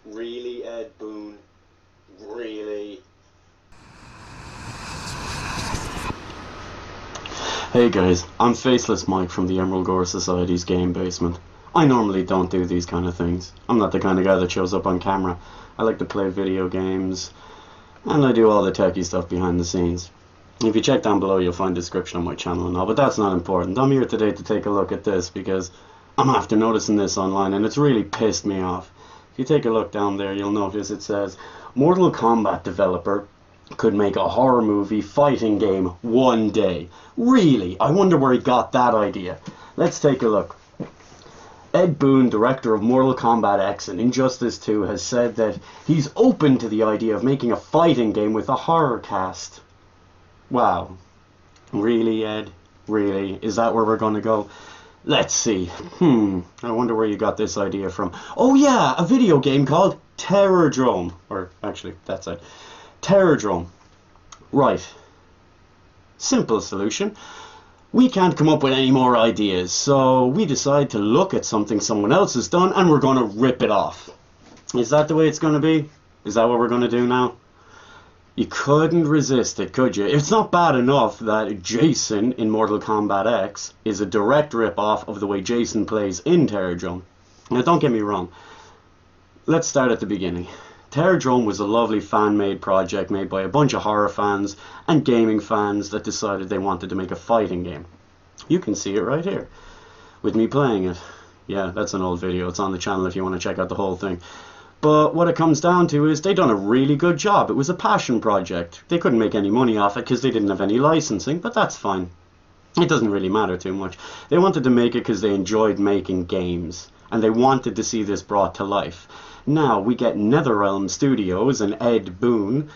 Really, Ed Boon? Really? Hey guys, I'm Faceless Mike from the Gore Society's game basement. I normally don't do these kind of things. I'm not the kind of guy that shows up on camera. I like to play video games, and I do all the techie stuff behind the scenes. If you check down below, you'll find a description on my channel and all, but that's not important. I'm here today to take a look at this because I'm after noticing this online and it's really pissed me off. If you take a look down there, you'll notice it says, Mortal Kombat developer could make a horror movie fighting game one day. Really? I wonder where he got that idea. Let's take a look. Ed Boon, director of Mortal Kombat X and Injustice 2, has said that he's open to the idea of making a fighting game with a horror cast. Wow. Really, Ed? Really? Is that where we're going to go? Let's see. I wonder where you got this idea from. Oh yeah, a video game called Terrordrome. Or actually, that's it. Terrordrome. Right. Simple solution. We can't come up with any more ideas, so we decide to look at something someone else has done and we're going to rip it off. Is that the way it's going to be? Is that what we're going to do now? You couldn't resist it, could you? It's not bad enough that Jason in Mortal Kombat X is a direct rip-off of the way Jason plays in Terrordrome. Now, don't get me wrong. Let's start at the beginning. Terrordrome was a lovely fan-made project made by a bunch of horror fans and gaming fans that decided they wanted to make a fighting game. You can see it right here, with me playing it. Yeah, that's an old video. It's on the channel if you want to check out the whole thing. But what it comes down to is they done a really good job. It was a passion project. They couldn't make any money off it because they didn't have any licensing, but that's fine. It doesn't really matter too much. They wanted to make it because they enjoyed making games, and they wanted to see this brought to life. Now we get NetherRealm Studios and Ed Boon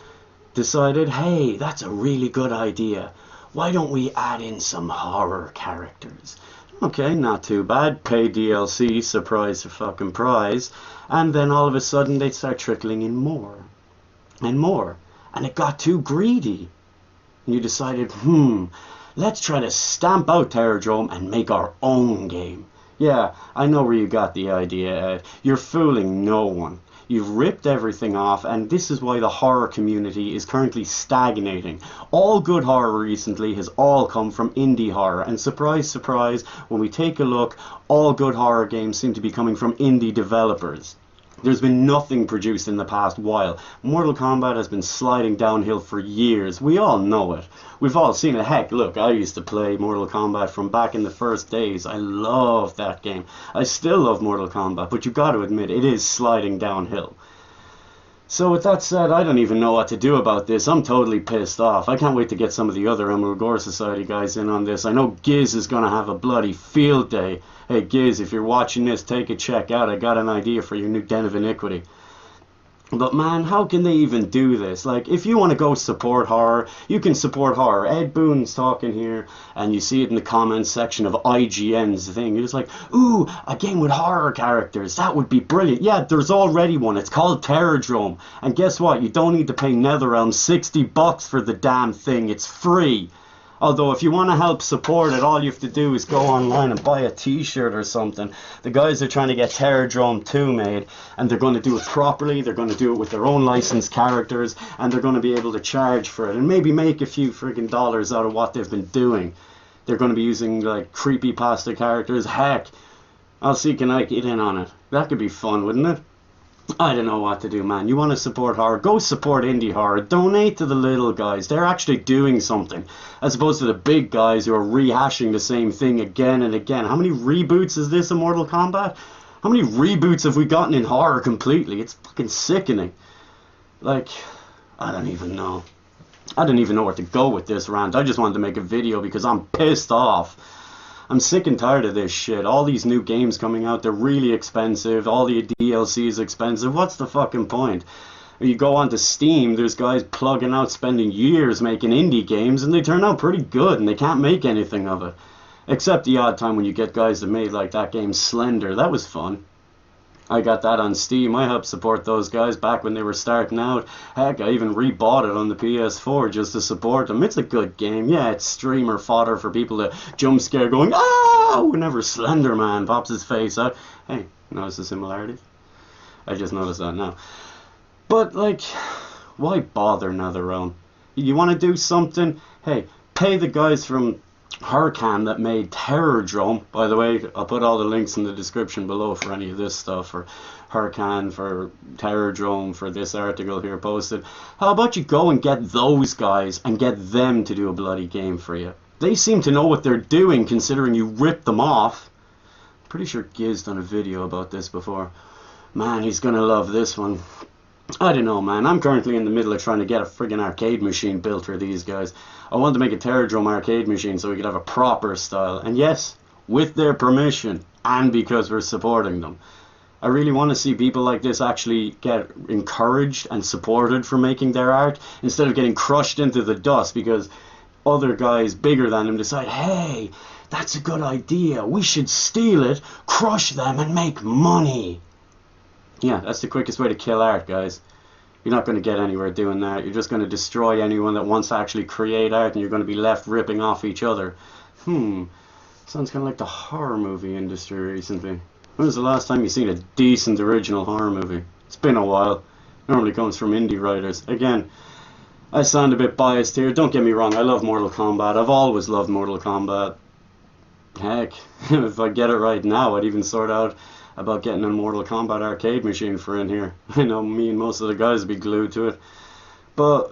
decided, hey, that's a really good idea. Why don't we add in some horror characters? Okay, not too bad. Pay DLC, surprise for fucking prize. And then all of a sudden they'd start trickling in more and more. And it got too greedy. And you decided, let's try to stamp out Terrordrome and make our own game. Yeah, I know where you got the idea, Ed. You're fooling no one. You've ripped everything off, and this is why the horror community is currently stagnating. All good horror recently has all come from indie horror, and surprise, surprise, when we take a look, all good horror games seem to be coming from indie developers. There's been nothing produced in the past while. Mortal Kombat has been sliding downhill for years. We all know it. We've all seen it. Heck, look, I used to play Mortal Kombat from back in the first days. I love that game. I still love Mortal Kombat, but you got to admit, it is sliding downhill. So with that said, I don't even know what to do about this. I'm totally pissed off. I can't wait to get some of the other Gore Society guys in on this. I know Giz is going to have a bloody field day. Hey Giz, if you're watching this, take a check out. I got an idea for your new Den of Iniquity. But man, how can they even do this? Like, if you want to go support horror, you can support horror. Ed Boon's talking here, and you see it in the comments section of IGN's thing. You're just like, ooh, a game with horror characters. That would be brilliant. Yeah, there's already one. It's called Terrordrome. And guess what? You don't need to pay NetherRealm $60 for the damn thing. It's free. Although if you want to help support it, all you have to do is go online and buy a t-shirt or something. The guys are trying to get Terrordrome 2 made, and they're going to do it properly. They're going to do it with their own licensed characters, and they're going to be able to charge for it and maybe make a few friggin' dollars out of what they've been doing. They're going to be using like creepypasta characters. Heck, I'll see can I get in on it. That could be fun, wouldn't it? I don't know what to do, man. You want to support horror? Go support indie horror. Donate to the little guys. They're actually doing something. As opposed to the big guys who are rehashing the same thing again and again. How many reboots is this in Mortal Kombat? How many reboots have we gotten in horror completely? It's fucking sickening. Like, I don't even know. I don't even know where to go with this rant. I just wanted to make a video because I'm pissed off. I'm sick and tired of this shit. All these new games coming out, they're really expensive. All the DLC is expensive. What's the fucking point? You go onto Steam, there's guys plugging out, spending years making indie games, and they turn out pretty good, and they can't make anything of it. Except the odd time when you get guys that made like that game Slender. That was fun. I got that on Steam. I helped support those guys back when they were starting out. Heck, I even rebought it on the PS4 just to support them. It's a good game. Yeah, it's streamer fodder for people to jump scare going, ah, whenever Slender Man pops his face out. Hey, notice the similarities? I just noticed that now. But, like, why bother NetherRealm? You want to do something? Hey, pay the guys from Hurricane that made Terrordrome. By the way, I'll put all the links in the description below for any of this stuff, for Hurricane, for Terrordrome, for this article here posted. How about you go and get those guys and get them to do a bloody game for you? They seem to know what they're doing, considering you ripped them off. Pretty sure Giz done a video about this before. Man, he's gonna love this one. I don't know, man. I'm currently in the middle of trying to get a friggin' arcade machine built for these guys. I want to make a Terrordrome arcade machine so we could have a proper style. And yes, with their permission, and because we're supporting them. I really want to see people like this actually get encouraged and supported for making their art, instead of getting crushed into the dust because other guys bigger than them decide, hey, that's a good idea. We should steal it, crush them, and make money. Yeah, that's the quickest way to kill art, guys. You're not going to get anywhere doing that. You're just going to destroy anyone that wants to actually create art, and you're going to be left ripping off each other. Sounds kind of like the horror movie industry recently. When was the last time you seen a decent original horror movie? It's been a while. Normally comes from indie writers. Again, I sound a bit biased here. Don't get me wrong, I love Mortal Kombat. I've always loved Mortal Kombat. Heck, if I get it right now, I'd even sort out about getting a Mortal Kombat arcade machine for in here. I know me and most of the guys would be glued to it. But,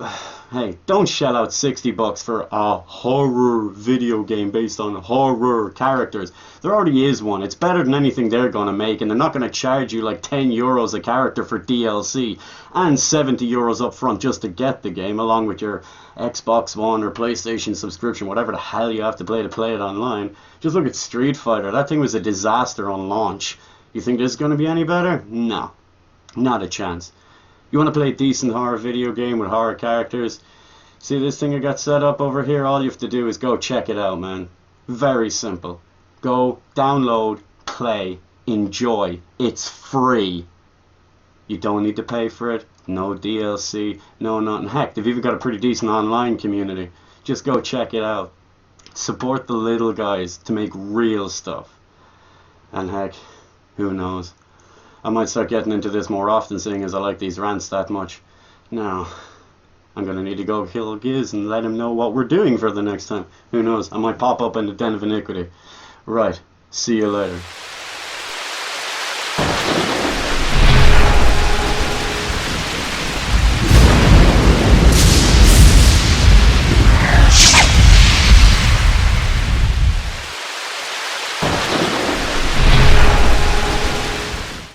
hey, don't shell out $60 for a horror video game based on horror characters. There already is one. It's better than anything they're going to make, and they're not going to charge you like €10 a character for DLC and €70 up front just to get the game, along with your Xbox One or PlayStation subscription, whatever the hell you have to play it online. Just look at Street Fighter. That thing was a disaster on launch. You think this is going to be any better? No, not a chance. You want to play a decent horror video game with horror characters? See this thing I got set up over here? All you have to do is go check it out, man. Very simple. Go, download, play, enjoy. It's free. You don't need to pay for it. No DLC, no nothing. Heck, they've even got a pretty decent online community. Just go check it out. Support the little guys to make real stuff. And heck, who knows? I might start getting into this more often, seeing as I like these rants that much. Now, I'm going to need to go kill Giz and let him know what we're doing for the next time. Who knows? I might pop up in the Den of Iniquity. Right. See you later.